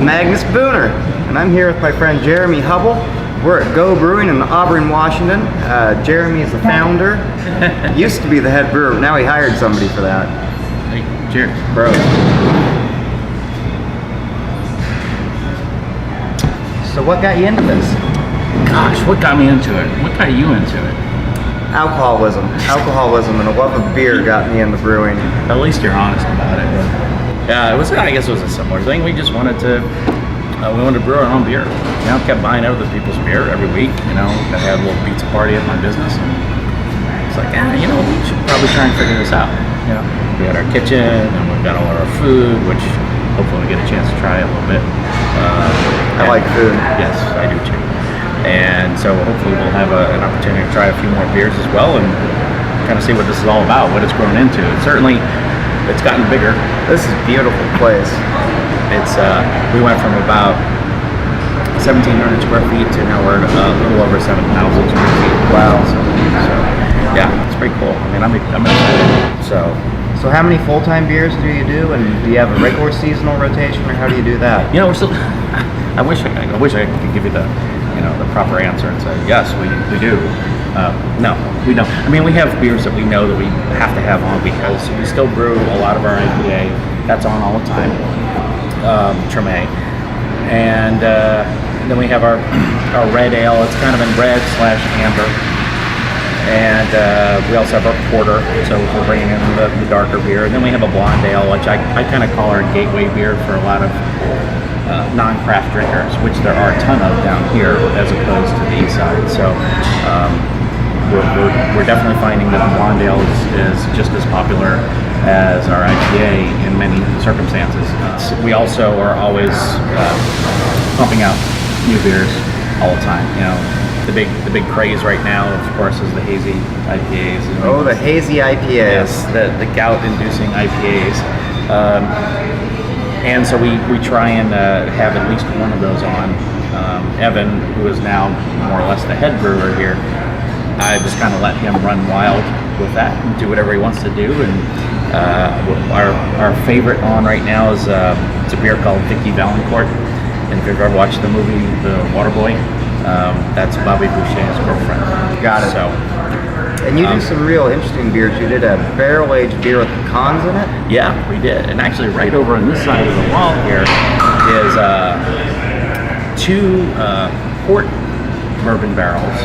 Magnus Booner, and I'm here with my friend Jeremy Hubbell. We're at Geaux Brewing in Auburn, Washington. Jeremy is the founder. Used to be the head brewer, but now he hired somebody for that. Hey, cheers. Bro. So what got you into this? Gosh, what got me into it? What got you into it? Alcoholism. Alcoholism and a love of beer got me into brewing. At least you're honest about it. Yeah, I guess it was a similar thing. We just wanted to brew our own beer. You know, kept buying other people's beer every week. You know, I had a little pizza party at my business, and it's like, you know, we should probably try and figure this out. You know, we had our kitchen, and we've got all our food, which hopefully we get a chance to try a little bit. I like food. Yes, I do too. And so hopefully we'll have an opportunity to try a few more beers as well, and kind of see what this is all about, what it's grown into. Certainly, it's gotten bigger. This is a beautiful place. It's we went from about 1,700 square feet to now we're a little over 7,000 square feet. Wow. So yeah, it's pretty cool. I mean, I'm excited. So how many full-time beers do you do, and do you have a regular seasonal rotation, or how do you do that? You know, we're still. I wish I could give you the proper answer and say yes, we do. No, we don't. I mean, we have beers that we know that we have to have on because we still brew a lot of our IPA. That's on all the time. Treme. And then we have our red ale. It's kind of in red/amber. And we also have our porter, so we're bringing in the darker beer. And then we have a blonde ale, which I kind of call our gateway beer for a lot of non-craft drinkers, which there are a ton of down here as opposed to the east side. So we're definitely finding that the blonde ale is just as popular as our IPA in many circumstances. We also are always pumping out new beers all the time. You know, the big craze right now, of course, is the hazy IPAs. Oh, the hazy IPAs. Yes, the gout-inducing IPAs. And so we try and have at least one of those on. Evan, who is now more or less the head brewer here, I just kind of let him run wild with that and do whatever he wants to do. And our favorite on right now is it's a beer called Vicky Valancourt. And if you've ever watched the movie The Waterboy, that's Bobby Boucher's girlfriend. Got it. So, and you do some real interesting beers. You did a barrel-aged beer with pecans in it? Yeah, we did. And actually right over on this side of the wall here is two port bourbon barrels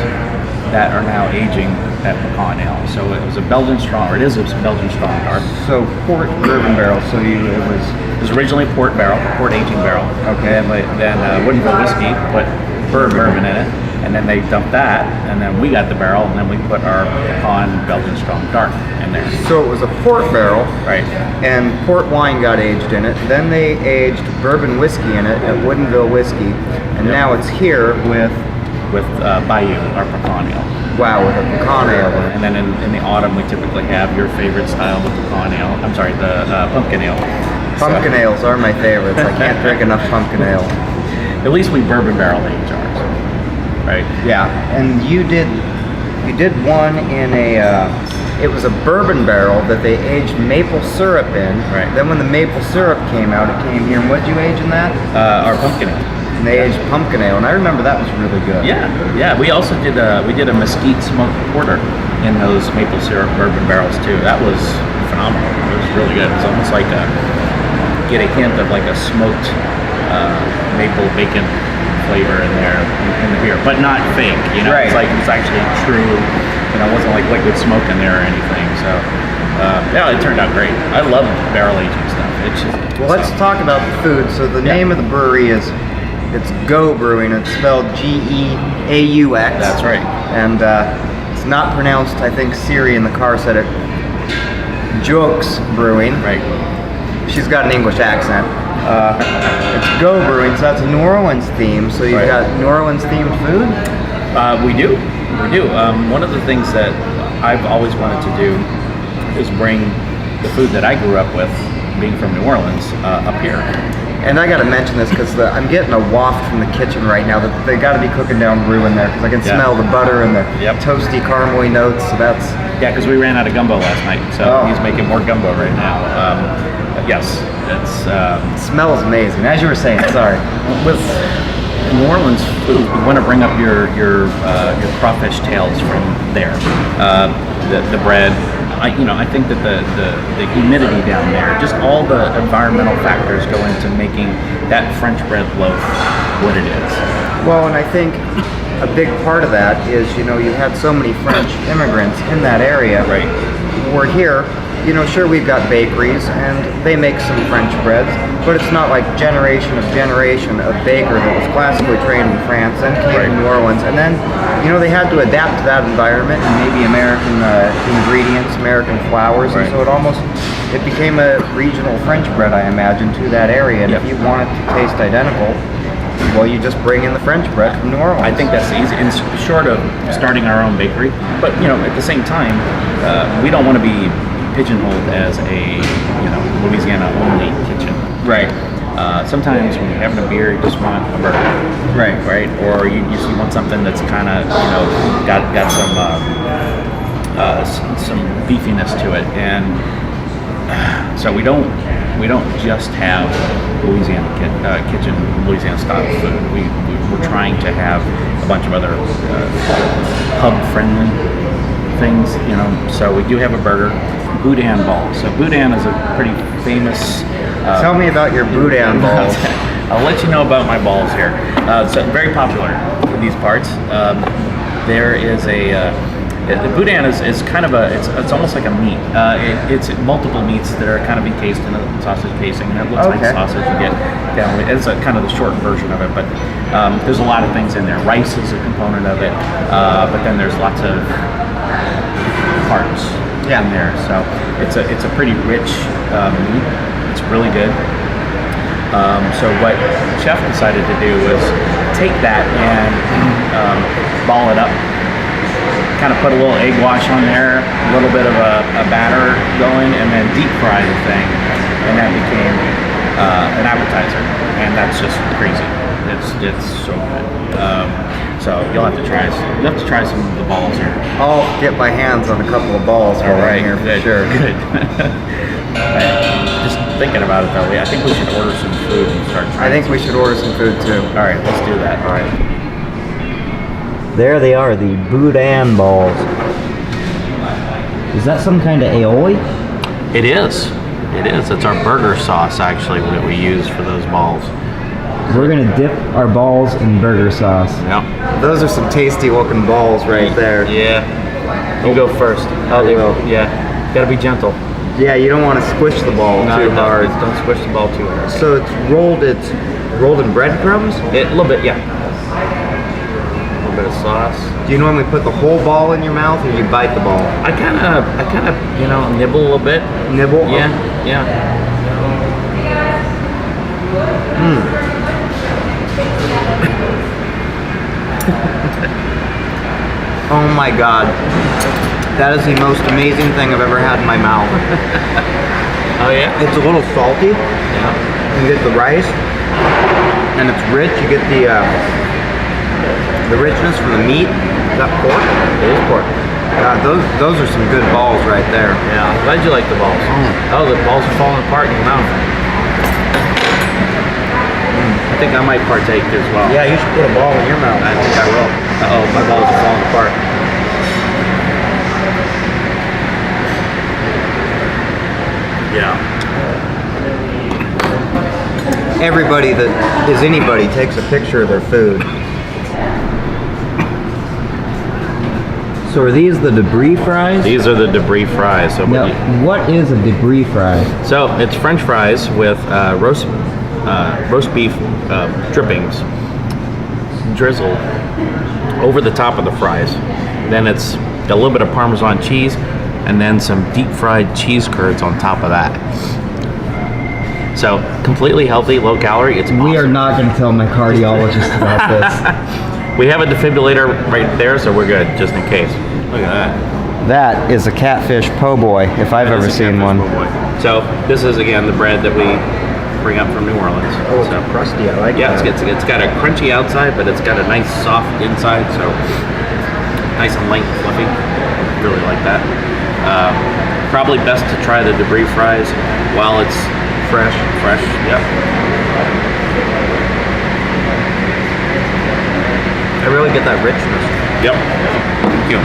that are now aging at pecan ale. So it was a Belgian strong, or it is a Belgian strong dark. So port bourbon barrel. So it was originally a port barrel, a port aging barrel. Okay. And then Woodinville whiskey put bourbon in it, and then they dumped that, and then we got the barrel, and then we put our pecan Belgian strong dark in there. So it was a port barrel, right? And port wine got aged in it. Then they aged bourbon whiskey in it at Woodinville whiskey, and now it's here with Bayou, our pecan ale. Wow, with a pecan ale. And then in the autumn, we typically have your favorite style, the pecan ale. I'm sorry, the pumpkin ale. Pumpkin ales are my favorites. I can't drink enough pumpkin ale. At least we bourbon barrel age ours, right? Yeah, and you did one in it was a bourbon barrel that they aged maple syrup in. Right. Then when the maple syrup came out, it came here. And what did you age in that? Our pumpkin ale. And they aged pumpkin ale, and I remember that was really good. Yeah. We also did a mesquite smoked porter in those maple syrup bourbon barrels too. That was phenomenal. It was really good. It was almost like get a hint of like a smoked maple bacon flavor in there in the beer, but not fake. You know, right. It's like it's actually true. You know, it wasn't like liquid smoke in there or anything. So yeah, it turned out great. I love barrel aging stuff. It's just well, let's talk about the food. So the name of the brewery is Geaux Brewing. It's spelled G-E-A-U-X. That's right. And it's not pronounced. I think Siri in the car said it. Geaux Brewing. Right. She's got an English accent. It's Geaux Brewing, so that's a New Orleans theme. So you've got New Orleans themed food? We do. One of the things that I've always wanted to do is bring the food that I grew up with, being from New Orleans, up here. And I got to mention this because I'm getting a waft from the kitchen right now that they got to be cooking down brew in there because I can smell the butter and the toasty caramely notes. So that's because we ran out of gumbo last night, so he's making more gumbo right now. Yes, it's It smells amazing. As you were saying, sorry. with New Orleans food. You want to bring up your crawfish tails from there. The bread. I think that the humidity down there, just all the environmental factors go into making that French bread loaf what it is. Well, and I think a big part of that is, you had so many French immigrants in that area. Right. We're here, sure, we've got bakeries and they make some French breads, but it's not like generation of baker that was classically trained in France and came to New Orleans. And then, they had to adapt to that environment and maybe American ingredients, American flours, and so it became a regional French bread, I imagine, to that area. And if you want it to taste identical, well, you just bring in the French bread from New Orleans. I think that's easy, and short of starting our own bakery. But at the same time, we don't want to be pigeonholed as a Louisiana-only kitchen. Right. Sometimes when you're having a beer, you just want a burger. Right. Or you just want something that's kind of got some beefiness to it, and so we don't just have Louisiana kitchen, Louisiana style food. We're trying to have a bunch of other pub-friendly things, So we do have a burger, boudin balls. So boudin is a pretty famous. Tell me about your boudin balls. I'll let you know about my balls here. So very popular in these parts. There is the boudin is kind of it's almost like a meat. It's multiple meats that are kind of encased in a sausage casing, and it looks like sausage. You get down. It's kind of the short version of it, but there's a lot of things in there. Rice is a component of it, but then there's lots of parts in there. So it's a pretty rich meat. It's really good. So what Chef decided to do was take that and ball it up. Kind of put a little egg wash on there, a little bit of a batter going, and then deep fry the thing, and that became an appetizer, and that's just crazy. It's so good. So you'll have to try some of the balls here. I'll get my hands on a couple of balls while I'm here for sure. Good. Just thinking about it though, I think we should order some food and start trying. I think we should order some food too. All right, let's do that. All right. There they are, the boudin balls. Is that some kind of aioli? It is. It's our burger sauce actually that we use for those balls. We're gonna dip our balls in burger sauce. Yep. Those are some tasty looking balls right there. Yeah. You go first. I will. Yeah. Gotta be gentle. Yeah, you don't want to squish the ball too hard. Don't squish the ball too hard. So it's rolled in breadcrumbs? A little bit, yeah. A little bit of sauce. Do you normally put the whole ball in your mouth, or do you bite the ball? I kind of nibble a little bit. Nibble? Yeah. Oh my God. That is the most amazing thing I've ever had in my mouth. Oh yeah? It's a little salty. Yeah. You get the rice, and it's rich. You get the richness from the meat. Is that pork? It is pork. God, those are some good balls right there. Yeah, I'm glad you like the balls. Oh, the balls are falling apart in your mouth. I think I might partake as well. Yeah, you should put a ball in your mouth. I think I will. Uh-oh, my balls are falling apart. Yeah. Everybody that is anybody takes a picture of their food. So are these the debris fries? These are the debris fries. So Now, what is a debris fry? So it's French fries with roast beef drippings drizzled over the top of the fries. Then it's a little bit of Parmesan cheese, and then some deep fried cheese curds on top of that. So completely healthy, low calorie. It's awesome. We are not going to tell my cardiologist about this. We have a defibrillator right there, so we're good, just in case. Look at that. That is a catfish po' boy, if I've ever seen one. So this is again the bread that we bring up from New Orleans. Oh, it's so crusty. I like yeah, that. it's got a crunchy outside, but it's got a nice soft inside. So nice and light and fluffy. Really like that. Probably best to try the debris fries while it's fresh. Fresh. Yep. I really get that richness. Yep. Thank you.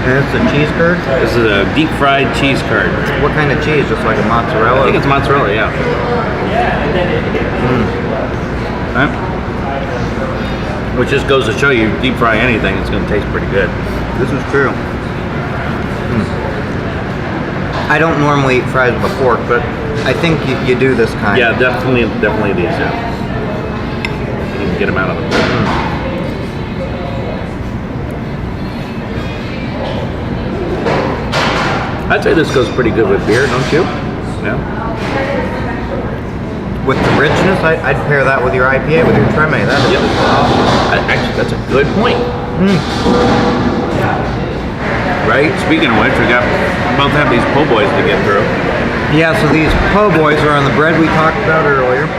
And it's a cheese curd. This is a deep fried cheese curd. What kind of cheese? Just like a mozzarella? I think it's mozzarella, yeah. Right? Which just goes to show you, deep fry anything, it's going to taste pretty good. This is true. I don't normally eat fries with a fork, but I think you do this kind. Yeah, definitely these, yeah. You can get them out of the I'd say this goes pretty good with beer, don't you? Yeah. With the richness, I'd pair that with your IPA, with your Treme. That is awesome. Actually, that's a good point. Right? Speaking of which, we're about to have these po' boys to get through. Yeah, so these po' boys are on the bread we talked about earlier.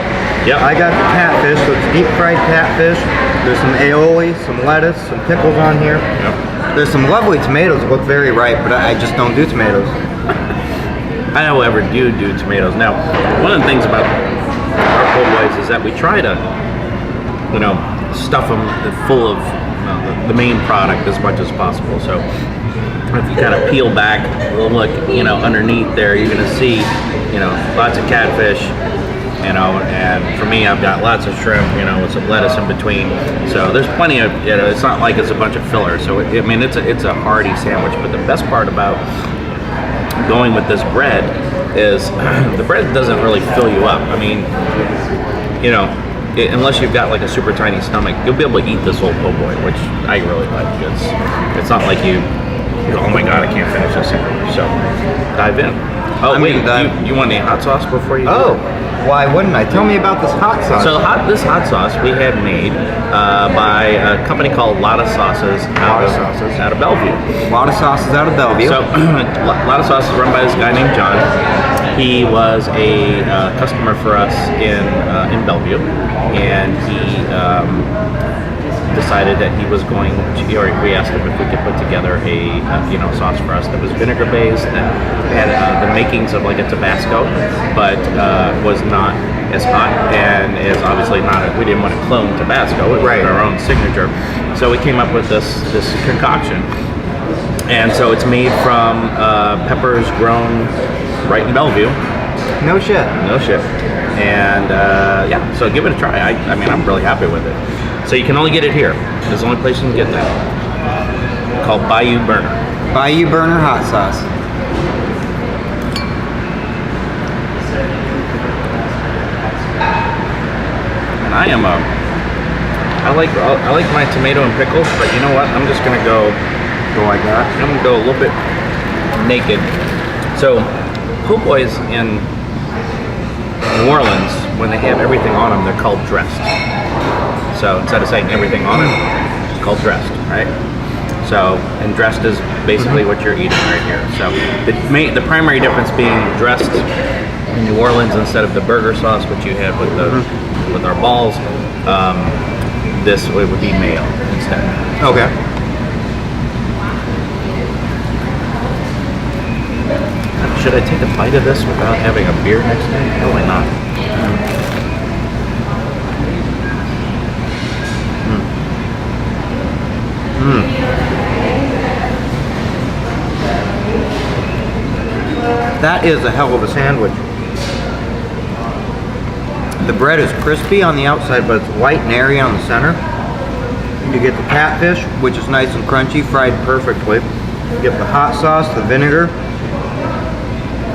Yep. I got the catfish, so it's deep fried catfish. There's some aioli, some lettuce, some pickles on here. Yep. There's some lovely tomatoes that look very ripe, but I just don't do tomatoes. I don't ever do tomatoes. Now, one of the things about our po' boys is that we try to, stuff them full of the main product as much as possible. So if you kind of peel back, look, underneath there, you're gonna see, lots of catfish, and for me, I've got lots of shrimp, with some lettuce in between. So there's plenty of, it's not like it's a bunch of filler. So it's a hearty sandwich. But the best part about going with this bread is the bread doesn't really fill you up. I mean, unless you've got like a super tiny stomach, you'll be able to eat this whole po' boy, which I really like. It's not like you oh my god, I can't finish this sandwich. So dive in. Oh, you want any hot sauce before you? Oh, why wouldn't I? Tell me about this hot sauce. So this hot sauce we had made by a company called Lotta Sauces out of Bellevue. Lotta Sauces out of Bellevue. So Lotta Sauces is run by this guy named John. He was a customer for us in Bellevue, and he decided that he was going to, or we asked him if we could put together a sauce for us that was vinegar based, that had the makings of like a Tabasco, but was not as hot and is obviously not. We didn't want to clone Tabasco. It was our own signature, so we came up with this concoction, and so it's made from peppers grown right in Bellevue. No shit. And so give it a try. I mean, I'm really happy with it. So you can only get it here. It's the only place you can get that. Called Bayou Burner. Bayou Burner hot sauce. And I like my tomato and pickles, but you know what? I'm just gonna go like that. I'm gonna go a little bit naked. So po' boys in New Orleans, when they have everything on them, they're called dressed. So instead of saying everything on it, it's called dressed, right? So, and dressed is basically what you're eating right here. So the primary difference being dressed in New Orleans instead of the burger sauce, which you had with our balls, this would be mayo instead. Okay. Should I take a bite of this without having a beer next to me? Probably not. That is a hell of a sandwich. The bread is crispy on the outside, but it's white and airy on the center. You get the catfish, which is nice and crunchy, fried perfectly. You get the hot sauce, the vinegar.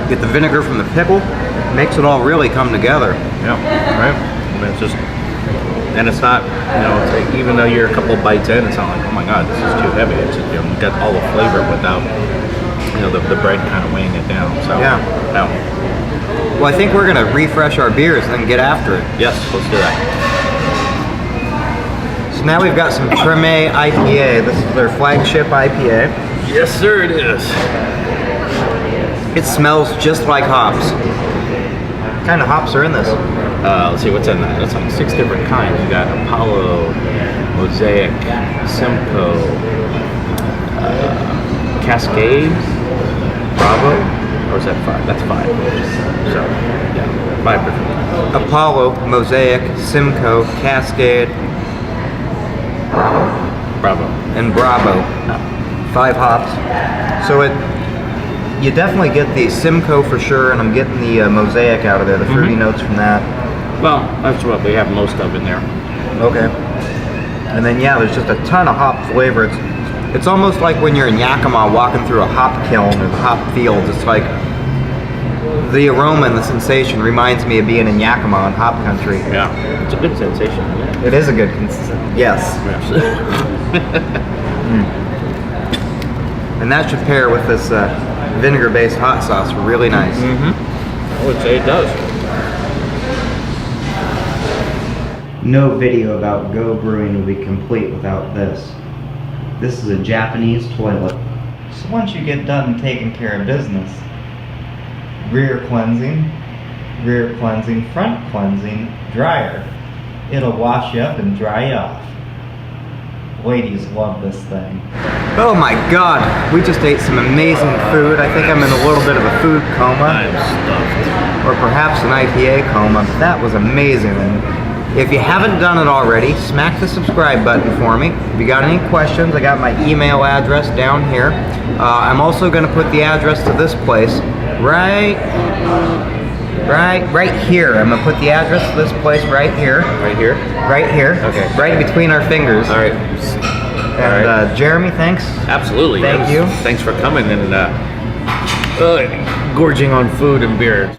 You get the vinegar from the pickle. Makes it all really come together. Yeah, right. I mean, it's just, and it's not, it's like, even though you're a couple bites in, it's not like, oh my god, this is too heavy. It's just, you got all the flavor without, the bread kind of weighing it down. So yeah. Well, I think we're gonna refresh our beers and then get after it. Yes, let's do that. So now we've got some Treme IPA. This is their flagship IPA. Yes, sir, it is. It smells just like hops. What kind of hops are in this? Let's see what's in that. That's like 6 different kinds. You got Apollo, Mosaic, Simcoe, Cascade, Bravo, Or is that 5? That's 5. So, yeah, 5 different. Apollo, Mosaic, Simcoe, Cascade, Bravo. and Bravo. 5 hops. So you definitely get the Simcoe for sure, and I'm getting the Mosaic out of there, the fruity notes from that. Well, that's what we have most of in there. Okay. And then yeah, there's just a ton of hop flavor. It's almost like when you're in Yakima walking through a hop kiln or the hop fields. It's like the aroma and the sensation reminds me of being in Yakima in hop country. Yeah, it's a good sensation, isn't it? It is a good consistency. Yes. And that should pair with this vinegar-based hot sauce really nice. I would say it does. No video about Geaux Brewing would be complete without this. This is a Japanese toilet. So once you get done taking care of business, rear cleansing, front cleansing, dryer. It'll wash you up and dry you off. Ladies love this thing. Oh my god, we just ate some amazing food. I think I'm in a little bit of a food coma. I'm stuffed. Or perhaps an IPA coma. That was amazing. And if you haven't done it already, smack the subscribe button for me. If you got any questions, I got my email address down here. I'm also going to put the address to this place right here. I'm going to put the address to this place right here. Right here? Right here. Okay. Right between our fingers. All right. And Jeremy, thanks. Absolutely. Thank you. Thanks for coming and gorging on food and beer.